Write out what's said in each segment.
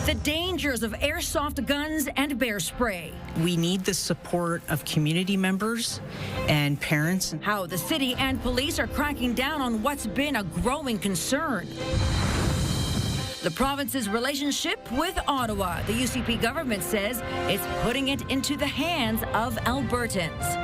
The dangers of airsoft guns and bear spray. We need the support of community members and parents. How the city and police are cracking down on what's been a growing concern. The province's relationship with Ottawa. The UCP government says it's putting it into the hands of Albertans.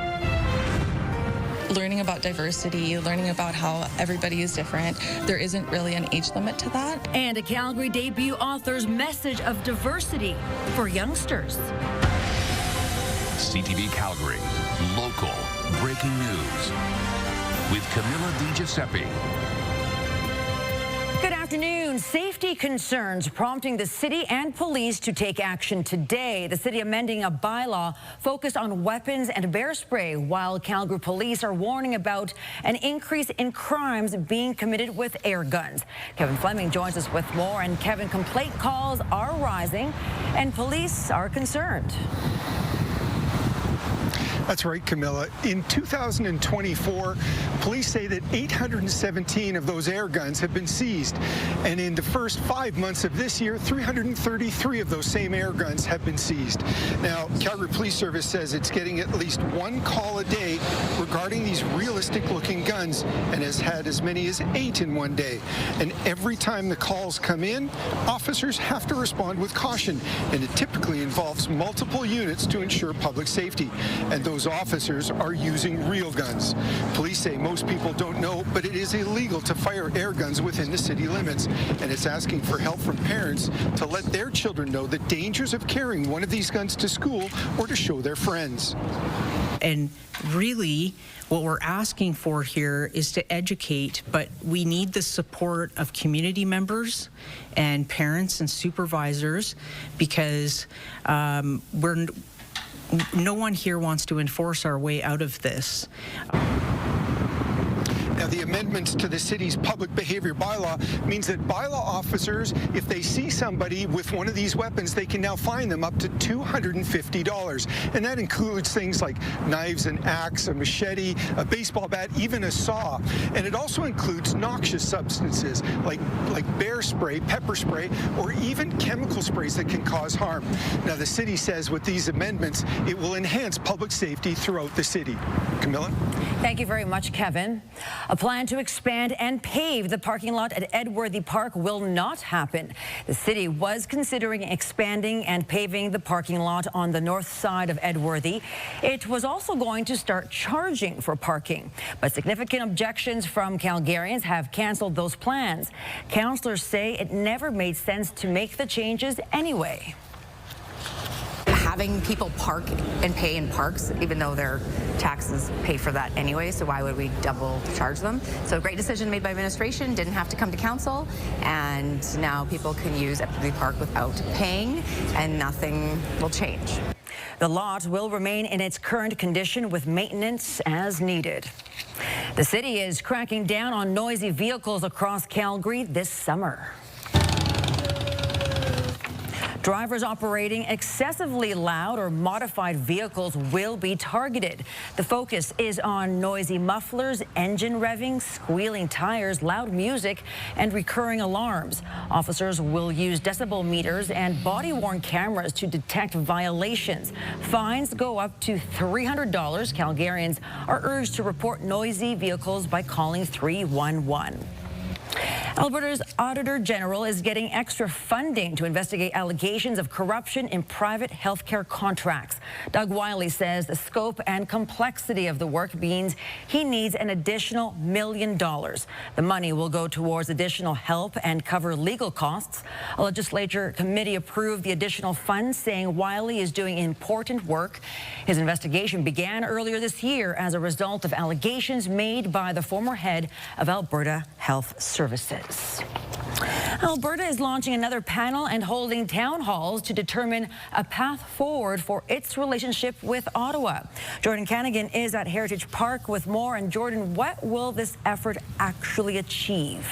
Learning about diversity, learning about how everybody is different. There isn't really an age limit to that. And a Calgary debut author's message of diversity for youngsters. CTV Calgary, local breaking news with Camilla Di Giuseppe. Good afternoon. Safety concerns prompting the city and police to take action today. The city amending a bylaw focused on weapons and bear spray, while Calgary police are warning about an increase in crimes being committed with air guns. Kevin Fleming joins us with more. And Kevin, complaint calls are rising and police are concerned. That's right, Camilla. In 2024, police say that 817 of those air guns have been seized. And in the first 5 months of this year, 333 of those same air guns have been seized. Now, Calgary Police Service says it's getting at least one call a day regarding these realistic-looking guns and has had as many as 8 in one day. And every time the calls come in, officers have to respond with caution. And it typically involves multiple units to ensure public safety. And those officers are using real guns. Police say most people don't know, but it is illegal to fire air guns within the city limits. And it's asking for help from parents to let their children know the dangers of carrying one of these guns to school or to show their friends. And really, what we're asking for here is to educate, but we need the support of community members and parents and supervisors, because no one here wants to enforce our way out of this. Now, the amendments to the city's public behavior bylaw means that bylaw officers, if they see somebody with one of these weapons, they can now fine them up to $250. And that includes things like knives, an axe, a machete, a baseball bat, even a saw. And it also includes noxious substances like bear spray, pepper spray, or even chemical sprays that can cause harm. Now, the city says with these amendments, it will enhance public safety throughout the city. Camilla? Thank you very much, Kevin. A plan to expand and pave the parking lot at Edworthy Park will not happen. The city was considering expanding and paving the parking lot on the north side of Edworthy. It was also going to start charging for parking, but significant objections from Calgarians have canceled those plans. Councillors say it never made sense to make the changes anyway. Having people park and pay in parks, even though their taxes pay for that anyway, so why would we double charge them? So a great decision made by administration, didn't have to come to council, and now people can use Edworthy Park without paying, and nothing will change. The lot will remain in its current condition with maintenance as needed. The city is cracking down on noisy vehicles across Calgary this summer. Drivers operating excessively loud or modified vehicles will be targeted. The focus is on noisy mufflers, engine revving, squealing tires, loud music, and recurring alarms. Officers will use decibel meters and body-worn cameras to detect violations. Fines go up to $300. Calgarians are urged to report noisy vehicles by calling 311. Alberta's Auditor General is getting extra funding to investigate allegations of corruption in private healthcare contracts. Doug Wiley says the scope and complexity of the work means he needs an additional $1 million. The money will go towards additional help and cover legal costs. A legislature committee approved the additional funds, saying Wiley is doing important work. His investigation began earlier this year as a result of allegations made by the former head of Alberta Health Services. Alberta is launching another panel and holding town halls to determine a path forward for its relationship with Ottawa. Jordan Canagan is at Heritage Park with more. And Jordan, what will this effort actually achieve?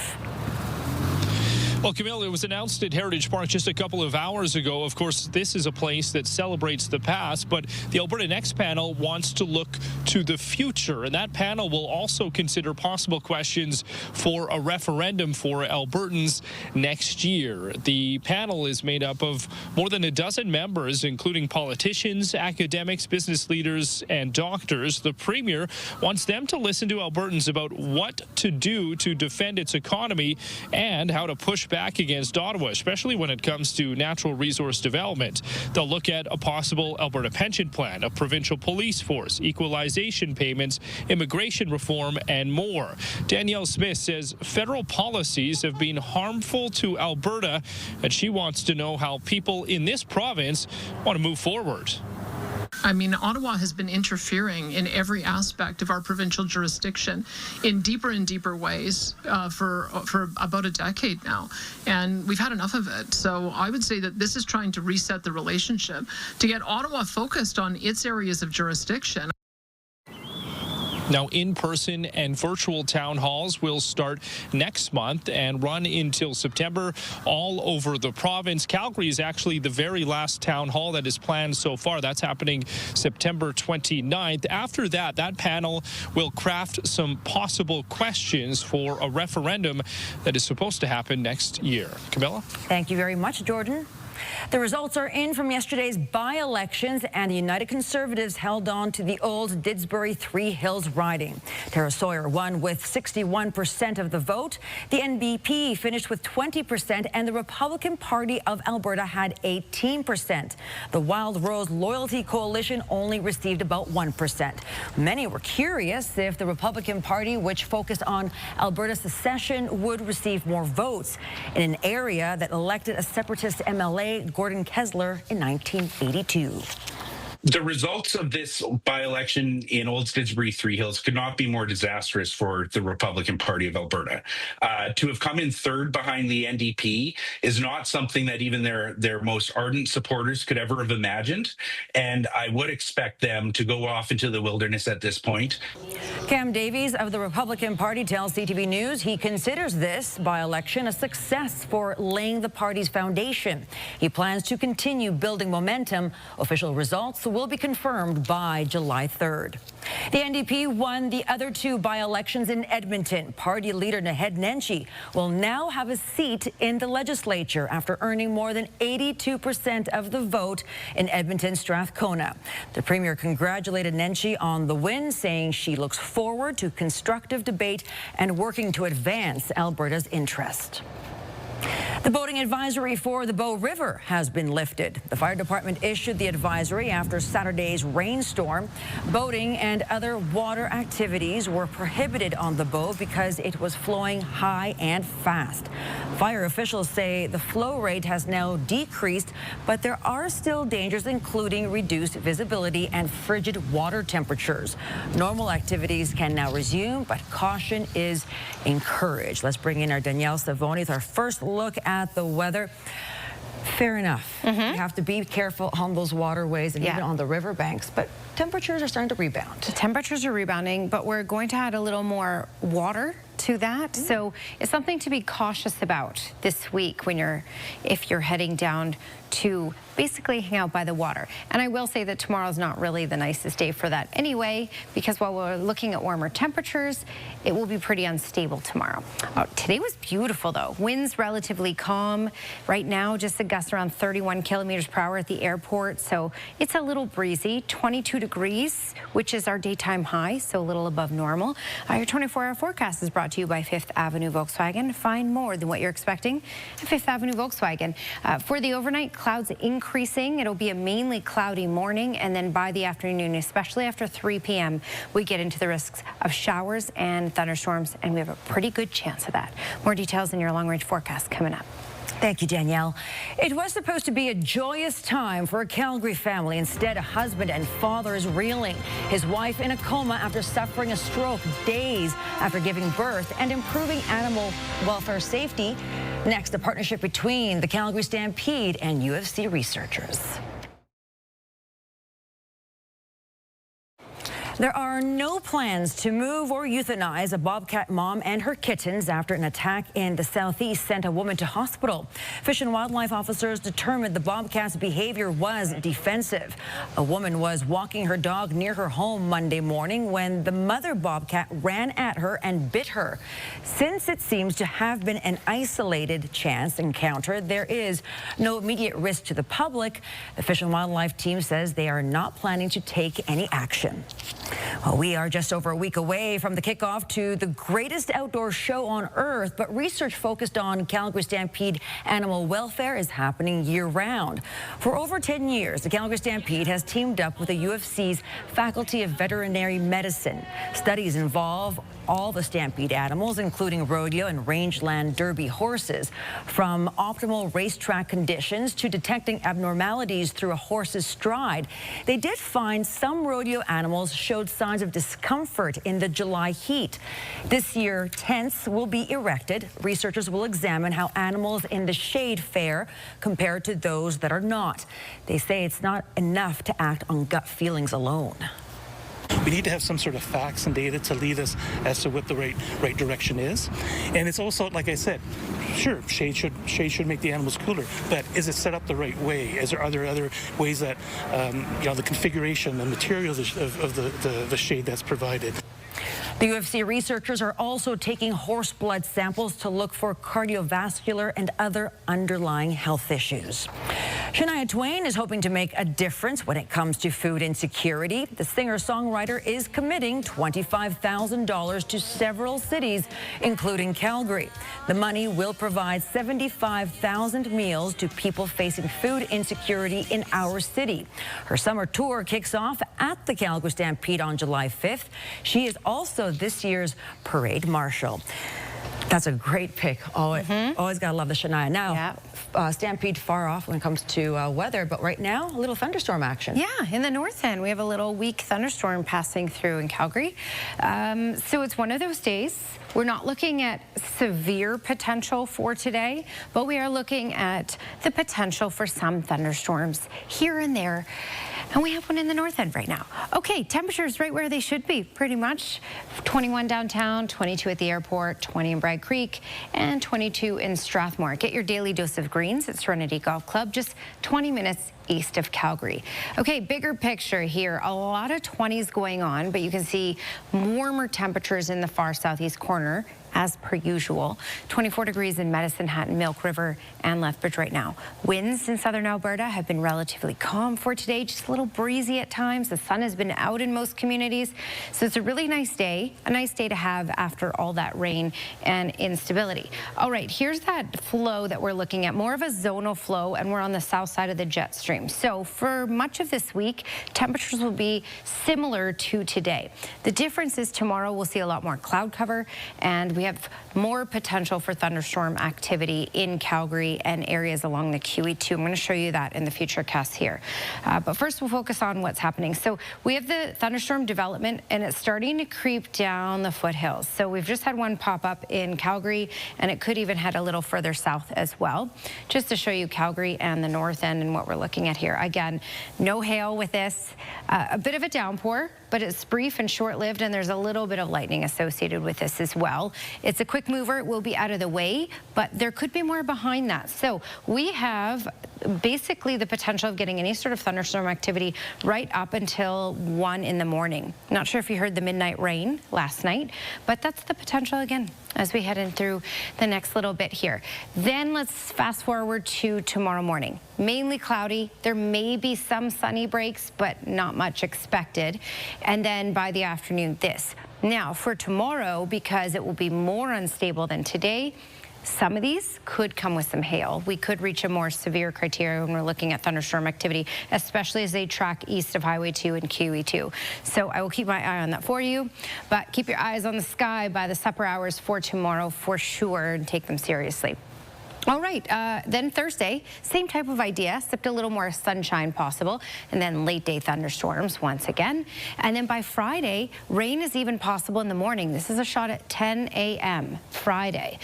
Well, Camille, it was announced at Heritage Park just a couple of hours ago. Of course, this is a place that celebrates the past, but the Alberta Next panel wants to look to the future, and that panel will also consider possible questions for a referendum for Albertans next year. The panel is made up of more than a dozen members, including politicians, academics, business leaders, and doctors. The Premier wants them to listen to Albertans about what to do to defend its economy and how to push back against Ottawa, especially when it comes to natural resource development. They'll look at a possible Alberta pension plan, a provincial police force, equalization payments, immigration reform, and more. Danielle Smith says federal policies have been harmful to Alberta, and she wants to know how people in this province want to move forward. I mean, Ottawa has been interfering in every aspect of our provincial jurisdiction in deeper and deeper ways for about a decade now, and we've had enough of it. So I would say that this is trying to reset the relationship to get Ottawa focused on its areas of jurisdiction. Now, in-person and virtual town halls will start next month and run until September all over the province. Calgary is actually the very last town hall that is planned so far. That's happening September 29th. After that, that panel will craft some possible questions for a referendum that is supposed to happen next year. Camilla? Thank you very much, Jordan. The results are in from yesterday's by-elections, and the United Conservatives held on to the old Didsbury Three Hills riding. Tara Sawyer won with 61% of the vote. The NBP finished with 20%, and the Republican Party of Alberta had 18%. The Wild Rose Loyalty Coalition only received about 1%. Many were curious if the Republican Party, which focused on Alberta secession, would receive more votes in an area that elected a separatist MLA, Gordon Kessler, in 1982. The results of this by-election in Old Didsbury Three Hills could not be more disastrous for the Republican Party of Alberta. To have come in third behind the NDP is not something that even their most ardent supporters could ever have imagined, and I would expect them to go off into the wilderness at this point. Cam Davies of the Republican Party tells CTV News he considers this by-election a success for laying the party's foundation. He plans to continue building momentum. Official results will be confirmed by July 3rd. The NDP won the other two by-elections in Edmonton. Party leader Naheed Nenshi will now have a seat in the legislature after earning more than 82% of the vote in Edmonton Strathcona. The Premier congratulated Nenshi on the win, saying she looks forward to constructive debate and working to advance Alberta's interest. The boating advisory for the Bow River has been lifted. The fire department issued the advisory after Saturday's rainstorm. Boating and other water activities were prohibited on the Bow because it was flowing high and fast. Fire officials say the flow rate has now decreased, but there are still dangers, including reduced visibility and frigid water temperatures. Normal activities can now resume, but caution is encouraged. Let's bring in our Danielle Savoni with our first look at the weather. Fair enough. You have to be careful on those waterways and even on the riverbanks, but temperatures are starting to rebound. The temperatures are rebounding, but we're going to add a little more water to that. So it's something to be cautious about this week if you're heading down to basically hang out by the water. And I will say that tomorrow's not really the nicest day for that anyway, because while we're looking at warmer temperatures, it will be pretty unstable tomorrow. Today was beautiful though. Winds relatively calm. Right now, just a gust around 31 kilometers per hour at the airport. So it's a little breezy, 22 degrees, which is our daytime high, so a little above normal. Your 24-hour forecast is brought to you by Fifth Avenue Volkswagen. Find more than what you're expecting at Fifth Avenue Volkswagen. For the overnight, clouds increasing. It'll be a mainly cloudy morning, and then by the afternoon, especially after 3 p.m., we get into the risks of showers and thunderstorms, and we have a pretty good chance of that. More details in your long-range forecast coming up. Thank you, Danielle. It was supposed to be a joyous time for a Calgary family. Instead, a husband and father is reeling. His wife in a coma after suffering a stroke days after giving birth, and improving animal welfare safety. Next, a partnership between the Calgary Stampede and UFC researchers. There are no plans to move or euthanize a bobcat mom and her kittens after an attack in the southeast sent a woman to hospital. Fish and Wildlife officers determined the bobcat's behavior was defensive. A woman was walking her dog near her home Monday morning when the mother bobcat ran at her and bit her. Since it seems to have been an isolated chance encounter, there is no immediate risk to the public. The Fish and Wildlife team says they are not planning to take any action. Well, we are just over a week away from the kickoff to the greatest outdoor show on earth, but research focused on Calgary Stampede animal welfare is happening year-round. For over 10 years, the Calgary Stampede has teamed up with the UFC's Faculty of Veterinary Medicine. Studies involve all the Stampede animals, including rodeo and rangeland derby horses, from optimal racetrack conditions to detecting abnormalities through a horse's stride. They did find some rodeo animals showed signs of discomfort in the July heat. This year, tents will be erected. Researchers will examine how animals in the shade fare compared to those that are not. They say it's not enough to act on gut feelings alone. We need to have some sort of facts and data to lead us as to what the right direction is. And it's also, like I said, sure, shade should make the animals cooler, but is it set up the right way? Are there other ways that, the configuration, the materials of the shade that's provided? The UFC researchers are also taking horse blood samples to look for cardiovascular and other underlying health issues. Shania Twain is hoping to make a difference when it comes to food insecurity. The singer-songwriter is committing $25,000 to several cities, including Calgary. The money will provide 75,000 meals to people facing food insecurity in our city. Her summer tour kicks off at the Calgary Stampede on July 5th. She is also this year's parade marshal. That's a great pick. Always gotta love the Shania. Now, Stampede far off when it comes to weather, but right now, a little thunderstorm action. Yeah, in the north end, we have a little weak thunderstorm passing through in Calgary. So it's one of those days. We're not looking at severe potential for today, but we are looking at the potential for some thunderstorms here and there. And we have one in the north end right now. Okay, temperatures right where they should be, pretty much. 21 downtown, 22 at the airport, 20 in Bragg Creek, and 22 in Strathmore. Get your daily dose of greens at Serenity Golf Club, just 20 minutes east of Calgary. Okay, bigger picture here. A lot of 20s going on, but you can see warmer temperatures in the far southeast corner, as per usual. 24 degrees in Medicine Hat and Milk River and Lethbridge right now. Winds in southern Alberta have been relatively calm for today, just a little breezy at times. The sun has been out in most communities, so it's a really nice day to have after all that rain and instability. All right, here's that flow that we're looking at, more of a zonal flow, and we're on the south side of the jet stream. So for much of this week, temperatures will be similar to today. The difference is tomorrow we'll see a lot more cloud cover, and we have more potential for thunderstorm activity in Calgary and areas along the QE2. I'm going to show you that in the future cast here. But first, we'll focus on what's happening. So we have the thunderstorm development, and it's starting to creep down the foothills. So we've just had one pop up in Calgary, and it could even head a little further south as well. Just to show you Calgary and the north end and what we're looking at here. Again, no hail with this. A bit of a downpour, but it's brief and short-lived, and there's a little bit of lightning associated with this as well. It's a quick mover. It will be out of the way, but there could be more behind that. So we have basically the potential of getting any sort of thunderstorm activity right up until 1 in the morning. Not sure if you heard the midnight rain last night, but that's the potential again as we head in through the next little bit here. Then let's fast forward to tomorrow morning. Mainly cloudy. There may be some sunny breaks, but not much expected. And then by the afternoon, this. Now for tomorrow, because it will be more unstable than today, some of these could come with some hail. We could reach a more severe criteria when we're looking at thunderstorm activity, especially as they track east of Highway 2 and QE2. So I will keep my eye on that for you, but keep your eyes on the sky by the supper hours for tomorrow for sure and take them seriously. All right, then Thursday, same type of idea, except a little more sunshine possible, and then late day thunderstorms once again. And then by Friday, rain is even possible in the morning. This is a shot at 10 a.m. Friday.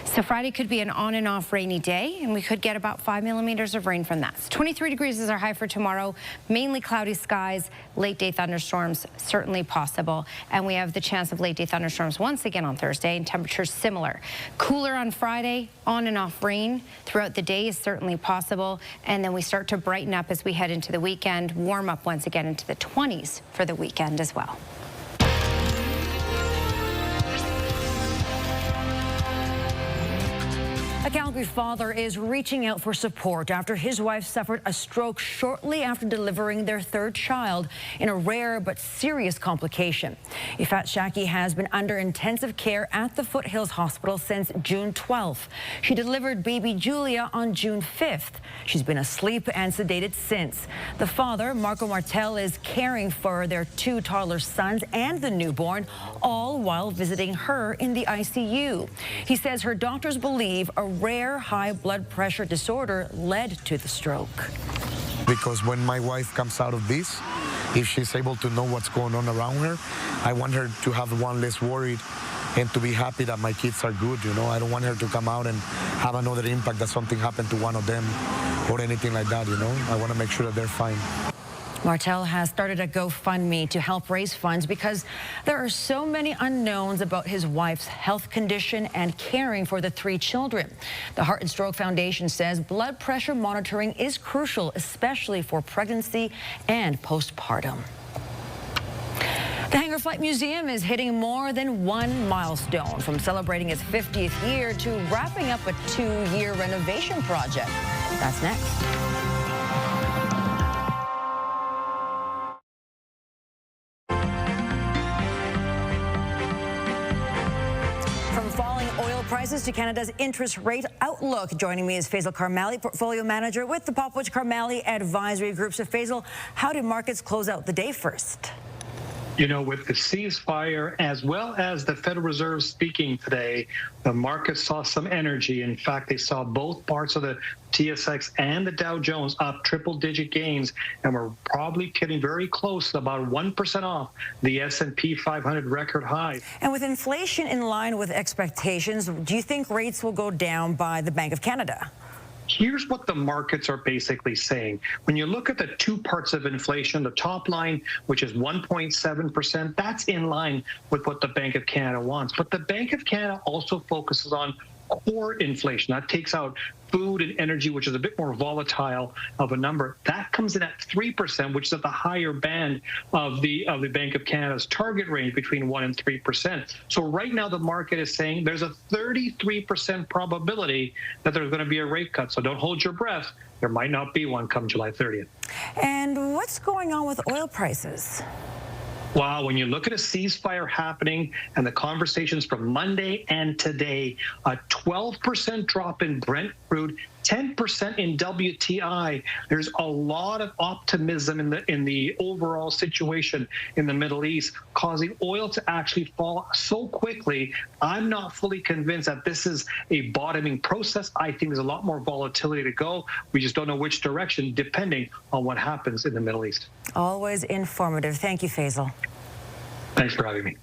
So Friday could be an on and off rainy day, and we could get about 5 millimeters of rain from that. 23 degrees is our high for tomorrow, mainly cloudy skies, late day thunderstorms certainly possible. And we have the chance of late day thunderstorms once again on Thursday, and temperatures similar. Cooler on Friday, on and off rain throughout the day is certainly possible, and then we start to brighten up as we head into the weekend, warm up once again into the 20s for the weekend as well. A Calgary father is reaching out for support after his wife suffered a stroke shortly after delivering their third child in a rare but serious complication. Ifat Shaki has been under intensive care at the Foothills Hospital since June 12th. She delivered baby Julia on June 5th. She's been asleep and sedated since. The father, Marco Martel, is caring for their 2 toddler sons and the newborn, all while visiting her in the ICU. He says her doctors believe a rare high blood pressure disorder led to the stroke. Because when my wife comes out of this, if she's able to know what's going on around her, I want her to have one less worried and to be happy that my kids are good, you know. I don't want her to come out and have another impact that something happened to one of them or anything like that, you know. I want to make sure that they're fine. Martel has started a GoFundMe to help raise funds because there are so many unknowns about his wife's health condition and caring for the 3 children. The Heart and Stroke Foundation says blood pressure monitoring is crucial, especially for pregnancy and postpartum. The Hangar Flight Museum is hitting more than one milestone, from celebrating its 50th year to wrapping up a 2-year renovation project. That's next. Prices to Canada's interest rate outlook. Joining me is Faisal Karmali, Portfolio Manager with the Popwich Karmali Advisory Group. So Faisal, how did markets close out the day first? You know, with the ceasefire as well as the Federal Reserve speaking today, the market saw some energy. In fact, they saw both parts of the TSX and the Dow Jones up triple-digit gains, and we're probably getting very close, about 1% off the S&P 500 record high. And with inflation in line with expectations, do you think rates will go down by the Bank of Canada? Here's what the markets are basically saying. When you look at the 2 parts of inflation, the top line, which is 1.7%, that's in line with what the Bank of Canada wants. But the Bank of Canada also focuses on core inflation. That takes out food and energy, which is a bit more volatile of a number. That comes in at 3%, which is at the higher band of the Bank of Canada's target range between 1% and 3%. So right now the market is saying there's a 33% probability that there's going to be a rate cut. So don't hold your breath. There might not be one come July 30th. And what's going on with oil prices? Wow, when you look at a ceasefire happening and the conversations from Monday and today, a 12% drop in Brent crude, 10% in WTI. There's a lot of optimism in the overall situation in the Middle East, causing oil to actually fall so quickly. I'm not fully convinced that this is a bottoming process. I think there's a lot more volatility to go. We just don't know which direction, depending on what happens in the Middle East. Always informative. Thank you, Faisal. Thanks for having me.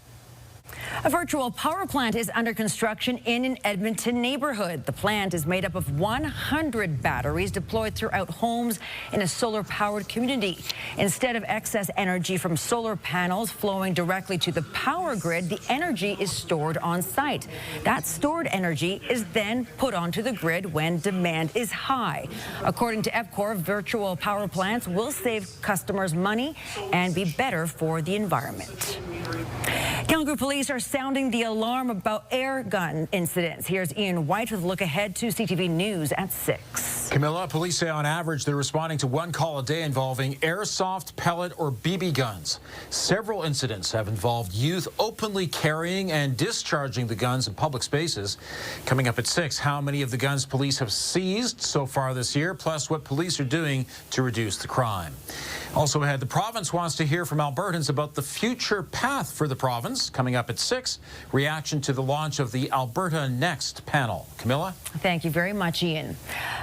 A virtual power plant is under construction in an Edmonton neighborhood. The plant is made up of 100 batteries deployed throughout homes in a solar-powered community. Instead of excess energy from solar panels flowing directly to the power grid, the energy is stored on site. That stored energy is then put onto the grid when demand is high. According to EPCOR, virtual power plants will save customers money and be better for the environment. Calgary police are sounding the alarm about air gun incidents. Here's Ian White with a look ahead to CTV News at 6. Camilla, police say on average they're responding to one call a day involving airsoft, pellet, or BB guns. Several incidents have involved youth openly carrying and discharging the guns in public spaces. Coming up at 6, how many of the guns police have seized so far this year, plus what police are doing to reduce the crime. Also ahead, the province wants to hear from Albertans about the future path for the province. Coming up at 6, reaction to the launch of the Alberta Next panel. Camilla? Thank you very much, Ian.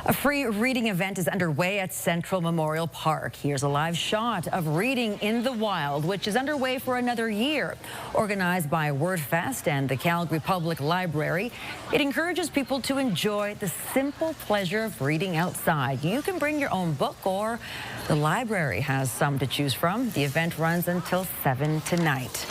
A free reading event is underway at Central Memorial Park. Here's a live shot of Reading in the Wild, which is underway for another year. Organized by WordFest and the Calgary Public Library, it encourages people to enjoy the simple pleasure of reading outside. You can bring your own book, or the library has some to choose from. The event runs until 7 tonight.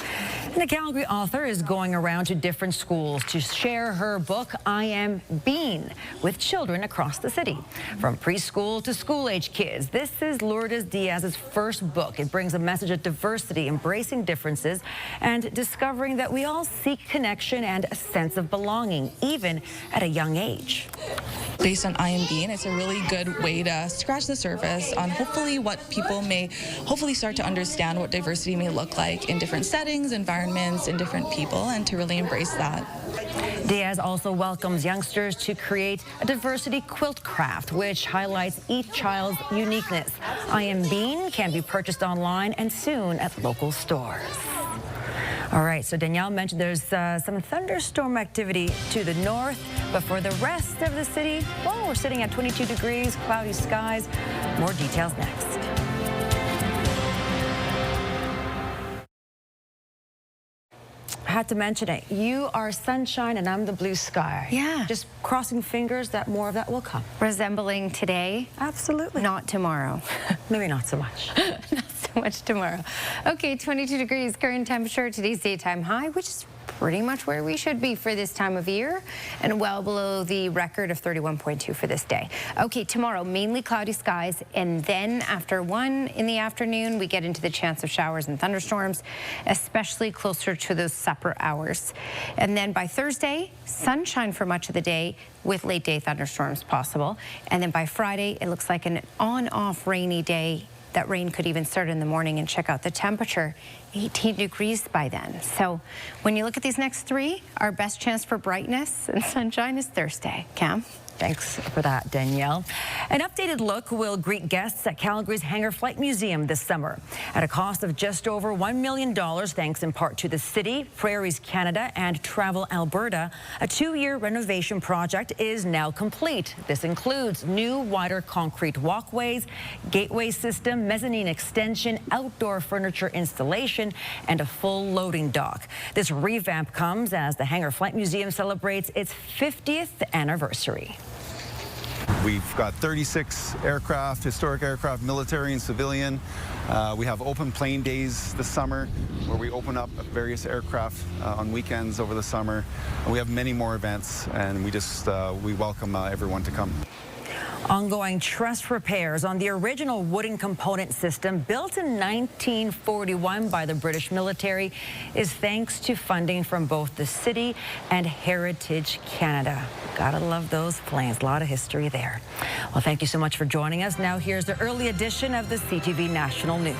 And a Calgary author is going around to different schools to share her book, I Am Bean, with children across the city. From preschool to school-age kids, this is Lourdes Diaz's first book. It brings a message of diversity, embracing differences, and discovering that we all seek connection and a sense of belonging, even at a young age. Based on I Am Bean, it's a really good way to scratch the surface on hopefully what people may start to understand what diversity may look like in different settings, environments, and different people, and to really embrace that. Diaz also welcomes youngsters to create a diversity quilt craft, which highlights each child's uniqueness. I Am Bean can be purchased online and soon at local stores. All right, so Danielle mentioned there's some thunderstorm activity to the north, but for the rest of the city, well, we're sitting at 22 degrees, cloudy skies. More details next. I had to mention it. You are sunshine and I'm the blue sky. Yeah. Just crossing fingers that more of that will come. Resembling today? Absolutely. Not tomorrow. Maybe not so much. Not so much tomorrow. Okay, 22 degrees current temperature. Today's daytime high, which is pretty much where we should be for this time of year, and well below the record of 31.2 for this day. Okay, tomorrow, mainly cloudy skies, and then after 1 in the afternoon, we get into the chance of showers and thunderstorms, especially closer to those supper hours. And then by Thursday, sunshine for much of the day with late day thunderstorms possible. And then by Friday, it looks like an on-off rainy day. That rain could even start in the morning, and check out the temperature, 18 degrees by then. So when you look at these next 3, our best chance for brightness and sunshine is Thursday. Cam? Thanks for that, Danielle. An updated look will greet guests at Calgary's Hangar Flight Museum this summer at a cost of just over $1 million, thanks in part to the city, Prairies Canada, and Travel Alberta. A 2-year renovation project is now complete. This includes new, wider concrete walkways, gateway system, mezzanine extension, outdoor furniture installation, and a full loading dock. This revamp comes as the Hangar Flight Museum celebrates its 50th anniversary. We've got 36 aircraft, historic aircraft, military and civilian. We have open plane days this summer where we open up various aircraft on weekends over the summer. And we have many more events, and we welcome everyone to come. Ongoing truss repairs on the original wooden component system built in 1941 by the British military is thanks to funding from both the city and Heritage Canada. Gotta love those planes. A lot of history there. Well, thank you so much for joining us. Now here's the early edition of the CTV National News.